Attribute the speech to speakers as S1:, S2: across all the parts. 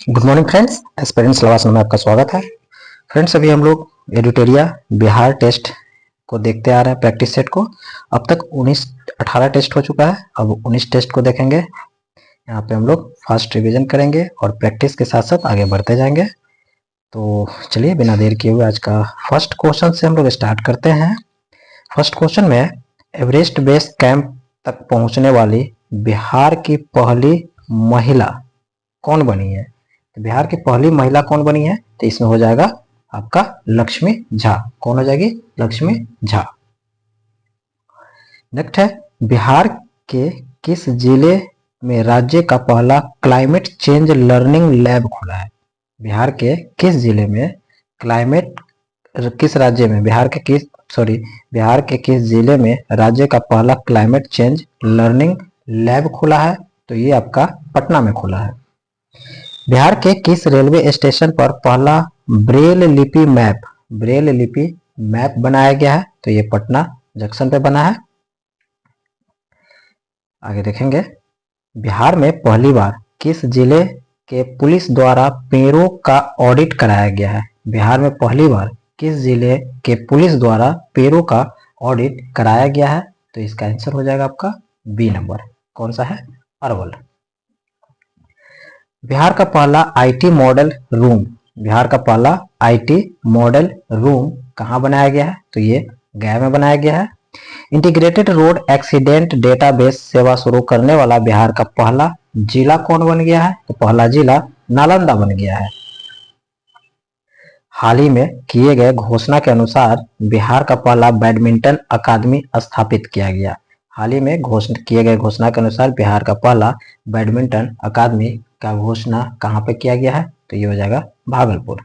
S1: Good morning friends, aspirants class में आपका स्वागत है। फ्रेंड्स, अभी हम लोग एडिटोरिया बिहार टेस्ट को देखते आ रहे हैं, प्रैक्टिस सेट को। अब तक 18 टेस्ट हो चुका है, अब 19 टेस्ट को देखेंगे। यहाँ पे हम लोग फर्स्ट रिवीजन करेंगे और प्रैक्टिस के साथ साथ आगे बढ़ते जाएंगे। तो चलिए बिना देर किए हुए आज का फर्स्ट क्वेश्चन से हम लोग स्टार्ट करते हैं। फर्स्ट क्वेश्चन में एवरेस्ट बेस कैंप तक पहुंचने वाली बिहार की पहली महिला कौन बनी है? तो बिहार की पहली महिला कौन बनी है? तो इसमें हो जाएगा आपका लक्ष्मी झा। कौन हो जाएगी? लक्ष्मी झा। नेक्स्ट है, बिहार के किस जिले में राज्य का पहला क्लाइमेट चेंज लर्निंग लैब खुला है? बिहार के किस जिले में किस राज्य में बिहार के किस जिले में राज्य का पहला क्लाइमेट चेंज लर्निंग लैब खुला है? तो ये आपका पटना में खुला है। बिहार के किस रेलवे स्टेशन पर पहला ब्रेल लिपि मैप बनाया गया है? तो ये पटना जंक्शन पे बना है। आगे देखेंगे, बिहार में पहली बार किस जिले के पुलिस द्वारा पेड़ों का ऑडिट कराया गया है? बिहार में पहली बार किस जिले के पुलिस द्वारा पेड़ों का ऑडिट कराया गया है? तो इसका आंसर हो जाएगा आपका बी नंबर। कौन सा है? अरवल। बिहार का पहला आईटी मॉडल रूम कहाँ बनाया गया है? तो ये गया में बनाया गया है। इंटीग्रेटेड रोड एक्सीडेंट डेटाबेस सेवा शुरू करने वाला बिहार का पहला जिला कौन बन गया है? तो पहला जिला नालंदा बन गया है। हाल ही में किए गए घोषणा के अनुसार बिहार का पहला बैडमिंटन अकादमी स्थापित किया गया। हाल ही में किए गए घोषणा के अनुसार बिहार का पहला बैडमिंटन अकादमी का घोषणा कहाँ पे किया गया है? तो ये हो जाएगा भागलपुर।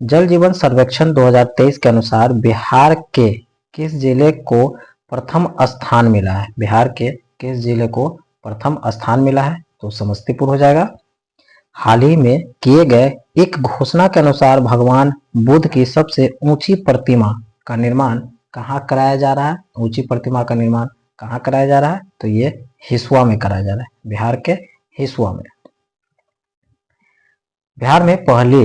S1: जल जीवन सर्वेक्षण 2023 के अनुसार बिहार के किस जिले को प्रथम स्थान मिला है? बिहार के किस जिले को प्रथम स्थान मिला है? तो समस्तीपुर हो जाएगा। हाल ही में किए गए एक घोषणा के अनुसार भगवान बुद्ध की सबसे ऊंची प्रतिमा का निर्माण कहाँ कराया जा रहा है? ऊंची प्रतिमा का निर्माण कहाँ कराया जा रहा है? तो ये हिसुआ में कराया जा रहा है, बिहार के हिसुआ में। बिहार में पहली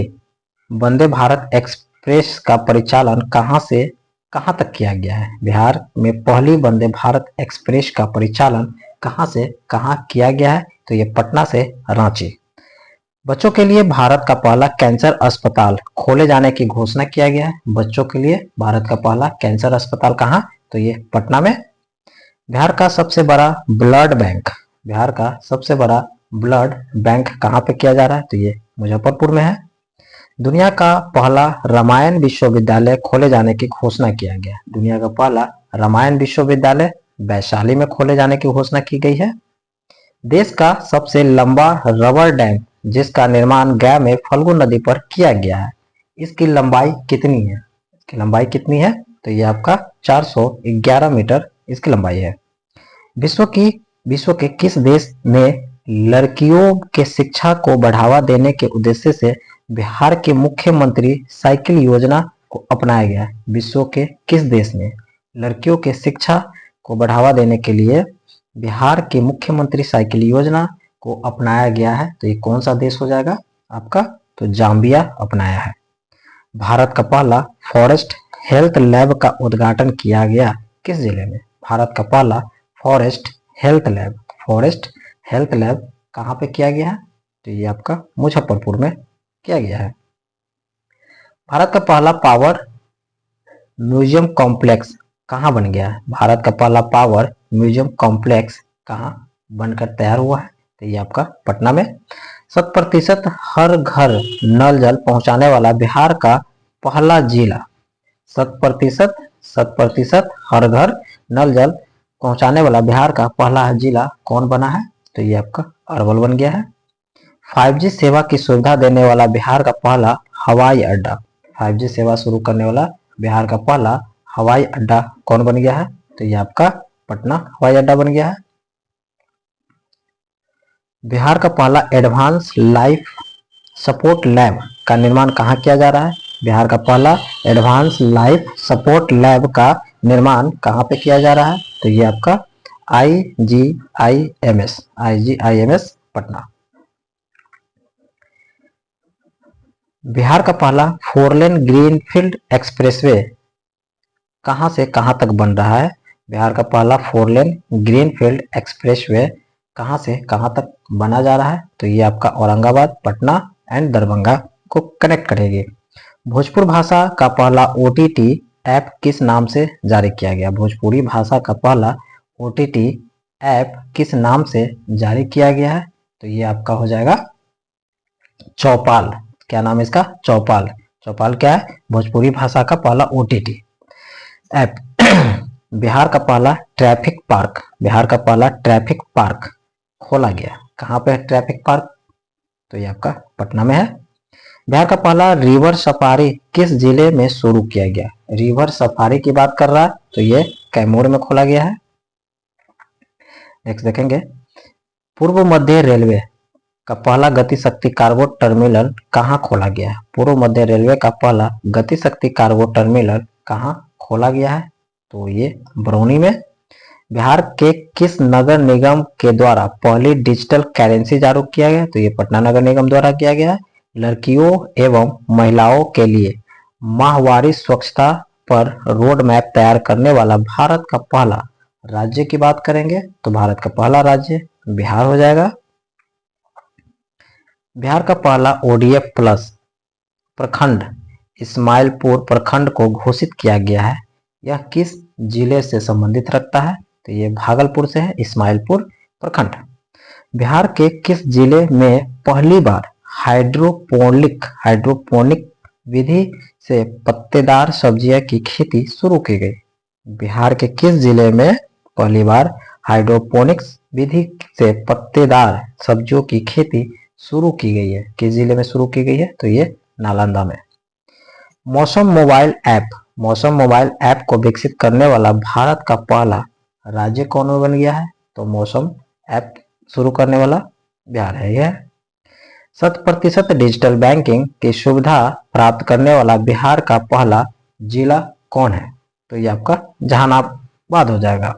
S1: वंदे भारत एक्सप्रेस का परिचालन कहाँ से कहाँ तक किया गया है? बिहार में पहली वंदे भारत एक्सप्रेस का परिचालन कहाँ से कहाँ किया गया है? तो ये पटना से रांची। बच्चों के लिए भारत का पहला कैंसर अस्पताल खोले जाने की घोषणा किया गया है। बच्चों के लिए भारत का पहला कैंसर अस्पताल कहाँ? तो ये पटना में। बिहार का सबसे बड़ा ब्लड बैंक कहाँ पे किया जा रहा है? तो ये मुजफ्फरपुर में है। दुनिया का पहला रामायण विश्वविद्यालय खोले जाने की घोषणा किया गया। दुनिया का पहला रामायण विश्वविद्यालय वैशाली में खोले जाने की घोषणा की गई है। देश का सबसे लंबा रबर डैम जिसका निर्माण गया में फल्गु नदी पर किया गया है, इसकी लंबाई कितनी है? तो ये आपका 411 मीटर इसकी लंबाई है। विश्व के किस देश में लड़कियों के शिक्षा को बढ़ावा देने के उद्देश्य से बिहार के मुख्यमंत्री साइकिल योजना को अपनाया गया है? विश्व के किस देश में लड़कियों के शिक्षा को बढ़ावा देने के लिए बिहार के मुख्यमंत्री साइकिल योजना को अपनाया गया है? तो ये कौन सा देश हो जाएगा आपका? तो जाम्बिया अपनाया है। भारत का पहला फॉरेस्ट हेल्थ लैब का उद्घाटन किया गया किस जिले में? भारत का पहला फॉरेस्ट हेल्थ लैब कहाँ पे किया गया है? तो ये आपका मुजफ्फरपुर में किया गया है। भारत का पहला पावर म्यूजियम कॉम्प्लेक्स कहाँ बन गया है? भारत का पहला पावर म्यूजियम कॉम्प्लेक्स कहाँ बनकर तैयार हुआ है? तो ये आपका पटना में। 100% हर घर नल जल पहुंचाने वाला बिहार का पहला जिला 100% हर घर नल जल पहुंचाने वाला बिहार का पहला जिला कौन बना है? तो ये आपका अरवल बन गया है। 5G सेवा की सुविधा देने वाला बिहार का पहला हवाई अड्डा 5G सेवा शुरू करने वाला बिहार का पहला हवाई अड्डा कौन बन गया है? तो ये आपका पटना हवाई अड्डा बन गया है। बिहार का पहला एडवांस लाइफ सपोर्ट लैब का निर्माण कहाँ किया जा रहा है? बिहार का पहला एडवांस लाइफ सपोर्ट लैब का निर्माण कहाँ पे किया जा रहा है? तो ये आपका IGIMS पटना। बिहार का पहला 4 लेन ग्रीनफील्ड एक्सप्रेसवे कहां से कहां तक बन रहा है? बिहार का पहला 4 लेन ग्रीनफील्ड एक्सप्रेसवे कहां से कहां तक बना जा रहा है? तो ये आपका औरंगाबाद, पटना एंड दरभंगा को कनेक्ट करेगी। भोजपुरी भाषा का पहला ओटीटी ऐप किस नाम से जारी किया गया? भोजपुरी भाषा का पहला ओटीटी ऐप किस नाम से जारी किया गया है? तो ये आपका हो जाएगा चौपाल। क्या नाम है इसका? चौपाल। चौपाल क्या है? भोजपुरी भाषा का पहला ओटीटी ऐप। बिहार का पहला ट्रैफिक पार्क, बिहार का पहला ट्रैफिक पार्क खोला गया, कहाँ पे है ट्रैफिक पार्क? तो ये आपका पटना में है। बिहार का पहला रिवर सफारी किस जिले में शुरू किया गया? रिवर सफारी की बात कर रहा है तो ये कैमूर में खोला गया है। नेक्स्ट देखेंगे, पूर्व मध्य रेलवे का पहला गति शक्ति कार्गो टर्मिनल कहाँ खोला गया है? पूर्व मध्य रेलवे का पहला गति शक्ति कार्गो टर्मिनल कहाँ खोला गया है? तो ये बरौनी में। बिहार के किस नगर निगम के द्वारा पहली डिजिटल करेंसी जारी किया गया? तो ये पटना नगर निगम द्वारा किया गया है। लड़कियों एवं महिलाओं के लिए माहवारी स्वच्छता पर रोड मैप तैयार करने वाला भारत का पहला राज्य की बात करेंगे तो भारत का पहला राज्य बिहार हो जाएगा। बिहार का पहला ओडीएफ प्लस प्रखंड इस्माइलपुर प्रखंड को घोषित किया गया है। यह किस जिले से संबंधित रखता है? तो ये भागलपुर से है, इस्माइलपुर प्रखंड। बिहार के किस जिले में पहली बार हाइड्रोपोनिक विधि से पत्तेदार सब्जियों की खेती शुरू की गई? बिहार के किस जिले में पहली बार हाइड्रोपोनिक्स विधि से पत्तेदार सब्जियों की खेती शुरू की गई है? किस जिले में शुरू की गई है? तो ये नालंदा में। मौसम मोबाइल ऐप, मौसम मोबाइल ऐप को विकसित करने वाला भारत का पहला राज्य कौन बन गया है? तो मौसम ऐप शुरू करने वाला बिहार है। यह 100% डिजिटल बैंकिंग की सुविधा प्राप्त करने वाला बिहार का पहला जिला कौन है? तो ये आपका जहानाबाद हो जाएगा।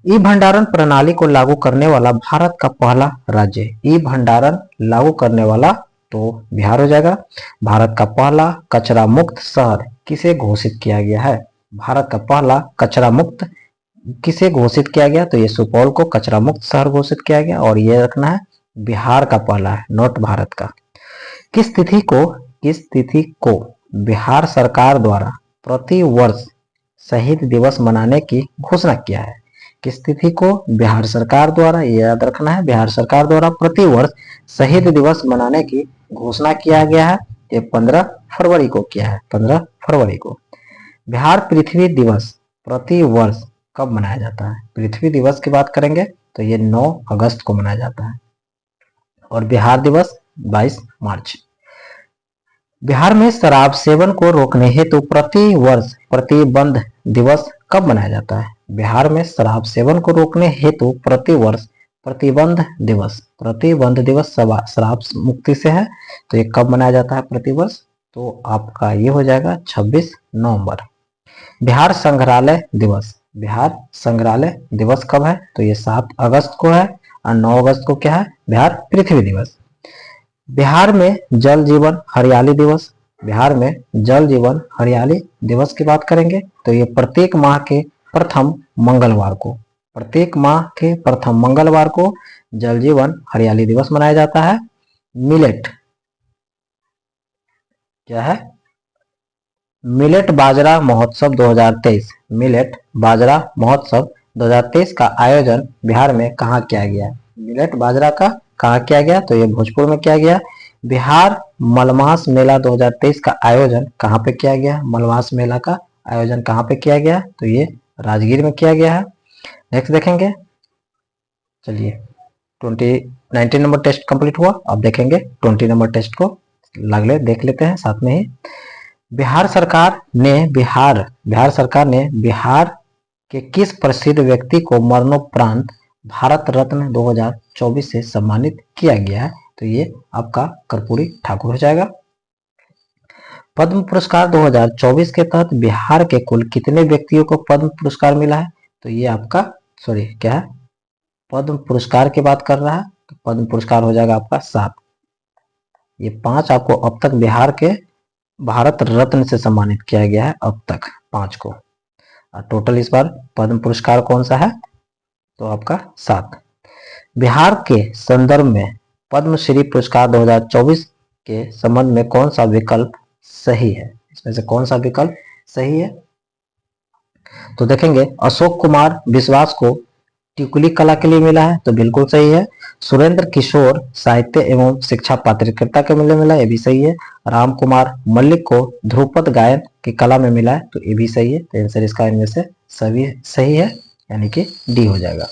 S1: ई भंडारण प्रणाली को लागू करने वाला भारत का पहला राज्य, ई भंडारण लागू करने वाला तो बिहार हो जाएगा। भारत का पहला कचरा मुक्त शहर किसे घोषित किया गया है? भारत का पहला कचरा मुक्त किसे घोषित किया गया? तो ये सुपौल को कचरा मुक्त शहर घोषित किया गया और ये रखना है बिहार का पहला है, नोट भारत का। किस तिथि को बिहार सरकार द्वारा प्रति वर्ष शहीद दिवस मनाने की घोषणा किया है? किस तिथि को बिहार सरकार द्वारा, ये याद रखना है, बिहार सरकार द्वारा प्रति वर्ष शहीद दिवस मनाने की घोषणा किया गया है? ये 15 फरवरी को किया है, 15 फरवरी को। बिहार पृथ्वी दिवस प्रति वर्ष कब मनाया जाता है? पृथ्वी दिवस की बात करेंगे तो ये 9 अगस्त को मनाया जाता है और बिहार दिवस 22 मार्च। बिहार में शराब सेवन को रोकने हेतु प्रति वर्ष प्रतिबंध दिवस कब मनाया जाता है? बिहार में शराब सेवन को रोकने हेतु प्रति वर्ष प्रतिबंध दिवस शराब मुक्ति से है तो ये कब मनाया जाता है प्रतिवर्ष? तो आपका ये हो जाएगा 26 नवंबर। बिहार संग्रहालय दिवस, बिहार संग्रहालय दिवस कब है? तो ये 7 अगस्त को है और 9 अगस्त को क्या है? बिहार पृथ्वी दिवस। बिहार में जल जीवन हरियाली दिवस, बिहार में जल जीवन हरियाली दिवस की बात करेंगे तो ये प्रत्येक माह के प्रथम मंगलवार को, प्रत्येक माह के प्रथम मंगलवार को जल जीवन हरियाली दिवस मनाया जाता है। मिलेट क्या है? मिलेट बाजरा महोत्सव 2023, मिलेट बाजरा महोत्सव 2023 का आयोजन बिहार में कहाँ किया गया? मिलेट बाजरा का कहाँ किया गया? तो ये भोजपुर में किया गया। बिहार मलमास मेला 2023 का आयोजन कहाँ पे किया गया? मलमास मेला का आयोजन कहाँ पे किया गया? तो ये राजगीर में किया गया है। नेक्स्ट देखेंगे, चलिए 19 नंबर टेस्ट कंप्लीट हुआ, अब देखेंगे 20 नंबर टेस्ट को, अगले देख लेते हैं साथ में ही। बिहार सरकार ने बिहार के किस प्रसिद्ध व्यक्ति को मरणोपरांत भारत रत्न 2024 से सम्मानित किया गया है? तो ये आपका कर्पूरी ठाकुर हो जाएगा। पद्म पुरस्कार 2024 के तहत बिहार के कुल कितने व्यक्तियों को पद्म पुरस्कार मिला है? तो ये आपका क्या है? पद्म पुरस्कार की बात कर रहा है तो पद्म पुरस्कार हो जाएगा आपका 7। ये 5 आपको अब तक बिहार के भारत रत्न से सम्मानित किया गया है, अब तक 5 को। और टोटल इस बार पद्म पुरस्कार कौन सा है, तो आपका 7। बिहार के संदर्भ में पद्मश्री पुरस्कार 2024 के संबंध में कौन सा विकल्प सही है, इसमें से कौन सा विकल्प सही है, तो देखेंगे अशोक कुमार विश्वास को टिकुली कला के लिए मिला है, तो बिल्कुल सही है। सुरेंद्र किशोर साहित्य एवं शिक्षा पत्रकारिता के लिए मिला है, ये भी सही है। राम कुमार मल्लिक को ध्रुपद गायन की कला में मिला है, तो ये भी सही है। तो आंसर इसका इनमें से सभी सही है, यानी कि डी हो जाएगा।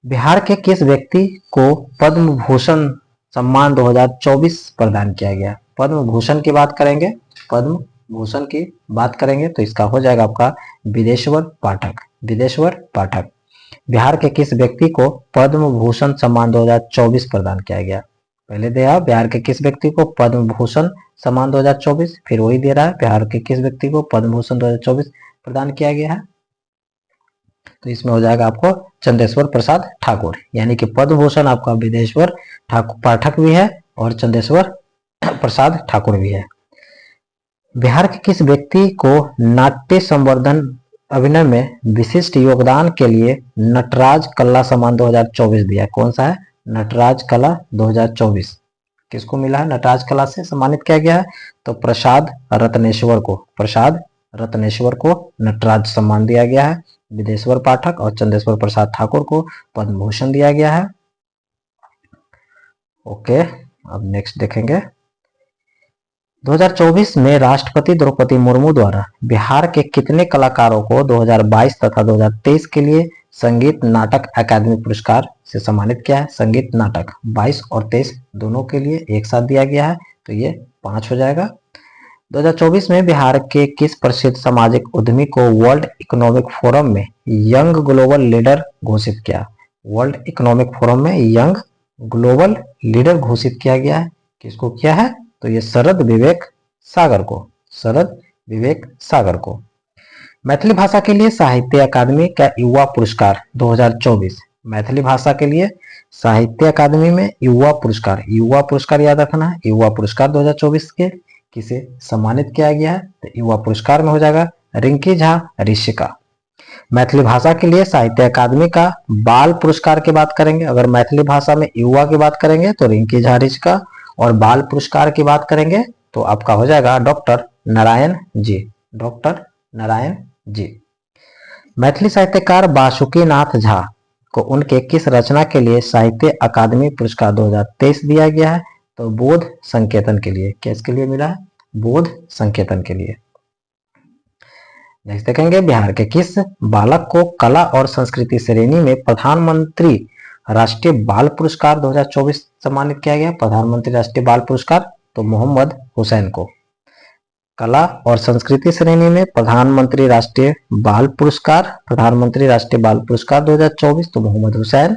S1: बिहार के किस व्यक्ति को पद्म भूषण सम्मान 2024 प्रदान किया गया, पद्म भूषण की बात करेंगे, पद्म भूषण की बात करेंगे तो इसका हो जाएगा आपका विदेश्वर पाठक, विदेश्वर पाठक। बिहार के किस व्यक्ति को पद्म भूषण सम्मान 2024 प्रदान किया गया, पहले दिया बिहार के किस व्यक्ति को पद्म भूषण सम्मान 2024, फिर वही दे रहा है बिहार के किस व्यक्ति को पद्म भूषण 2024 प्रदान किया गया है, तो इसमें हो जाएगा आपको चंदेश्वर प्रसाद ठाकुर, यानी कि पद्म भूषण आपका विदेश्वर ठाकुर पाठक भी है और चंदेश्वर प्रसाद ठाकुर भी है। बिहार के किस व्यक्ति को नाट्य संवर्धन अभिनय में विशिष्ट योगदान के लिए नटराज कला सम्मान 2024 दिया, कौन सा है, नटराज कला 2024 किसको मिला है, नटराज कला से सम्मानित किया गया है, तो प्रसाद रत्नेश्वर को, प्रसाद रत्नेश्वर को नटराज सम्मान दिया गया है। विदेश्वर पाठक और चंदेश्वर प्रसाद ठाकुर को पद्म भूषण दिया गया है। ओके, अब नेक्स्ट देखेंगे 2024 में राष्ट्रपति द्रौपदी मुर्मू द्वारा बिहार के कितने कलाकारों को 2022 तथा 2023 के लिए संगीत नाटक अकादमी पुरस्कार से सम्मानित किया है, संगीत नाटक 22 और 23 दोनों के लिए एक साथ दिया गया है, तो ये 5 हो जाएगा। 2024 में बिहार के किस प्रसिद्ध सामाजिक उद्यमी को वर्ल्ड इकोनॉमिक फोरम में यंग ग्लोबल लीडर घोषित किया, वर्ल्ड इकोनॉमिक फोरम में यंग ग्लोबल लीडर घोषित किया गया है, किसको किया है, तो ये शरद विवेक सागर को, शरद विवेक सागर को। मैथिली भाषा के लिए साहित्य अकादमी का युवा पुरस्कार 2024, मैथिली भाषा के लिए साहित्य अकादमी में युवा पुरस्कार याद रखना है, युवा पुरस्कार 2024 के किसे सम्मानित किया गया है, तो युवा पुरस्कार में हो जाएगा रिंकी झा ऋषिका। मैथिली भाषा के लिए साहित्य अकादमी का बाल पुरस्कार की बात करेंगे, अगर मैथिली भाषा में युवा की बात करेंगे तो रिंकी झा ऋषिका, और बाल पुरस्कार की बात करेंगे तो आपका हो जाएगा डॉक्टर नारायण जी, डॉक्टर नारायण जी। मैथिली साहित्यकार बासुकी नाथ झा को उनके किस रचना के लिए साहित्य अकादमी पुरस्कार 2023 दिया गया है, तो बोध संकेतन के लिए, किसके लिए मिला है, बोध संकेतन के लिए। नेक्स्ट देखेंगे बिहार के किस बालक को कला और संस्कृति श्रेणी में प्रधानमंत्री राष्ट्रीय बाल पुरस्कार 2024 सम्मानित किया गया, प्रधानमंत्री राष्ट्रीय बाल पुरस्कार, तो मोहम्मद हुसैन को। कला और संस्कृति श्रेणी में प्रधानमंत्री राष्ट्रीय बाल पुरस्कार, प्रधानमंत्री राष्ट्रीय बाल पुरस्कार 2024, तो मोहम्मद हुसैन।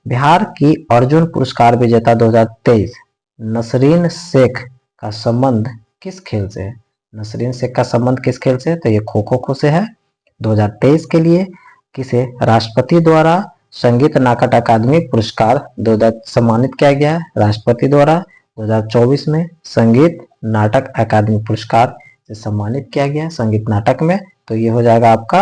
S1: बिहार की अर्जुन पुरस्कार विजेता 2023 नसरीन शेख का संबंध किस खेल से है, नसरीन शेख का संबंध किस खेल से, तो ये खो खो से है। 2023 के लिए किसे राष्ट्रपति द्वारा संगीत नाटक अकादमी पुरस्कार 2000 सम्मानित किया गया है, राष्ट्रपति द्वारा 2024 में संगीत नाटक अकादमी पुरस्कार से सम्मानित किया गया है संगीत नाटक में, तो ये हो जाएगा आपका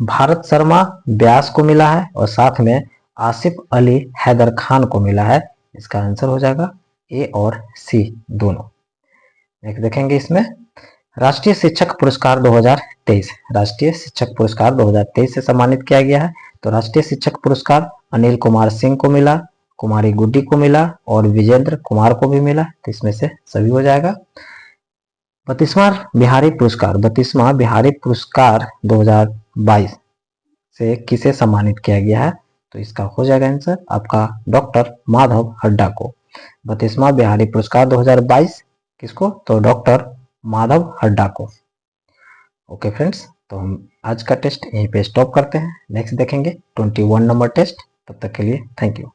S1: भारत शर्मा व्यास को मिला है और साथ में आसिफ अली हैदर खान को मिला है, इसका आंसर हो जाएगा ए और सी दोनों। नेक्स्ट देखेंगे इसमें राष्ट्रीय शिक्षक पुरस्कार 2023, राष्ट्रीय शिक्षक पुरस्कार 2023 से सम्मानित किया गया है, तो राष्ट्रीय शिक्षक पुरस्कार अनिल कुमार सिंह को मिला, कुमारी गुड्डी को मिला और विजेंद्र कुमार को भी मिला, तो इसमें से सभी हो जाएगा। 32वां बिहारी पुरस्कार 2022 से किसे सम्मानित किया गया है, तो इसका हो जाएगा आंसर आपका डॉक्टर माधव हड्डा को। 32वां बिहारी पुरस्कार 2022 किसको, तो डॉक्टर माधव हड्डा को। ओके फ्रेंड्स, तो हम आज का टेस्ट यहीं पे स्टॉप करते हैं, नेक्स्ट देखेंगे 21 नंबर टेस्ट, तब तक के लिए थैंक यू।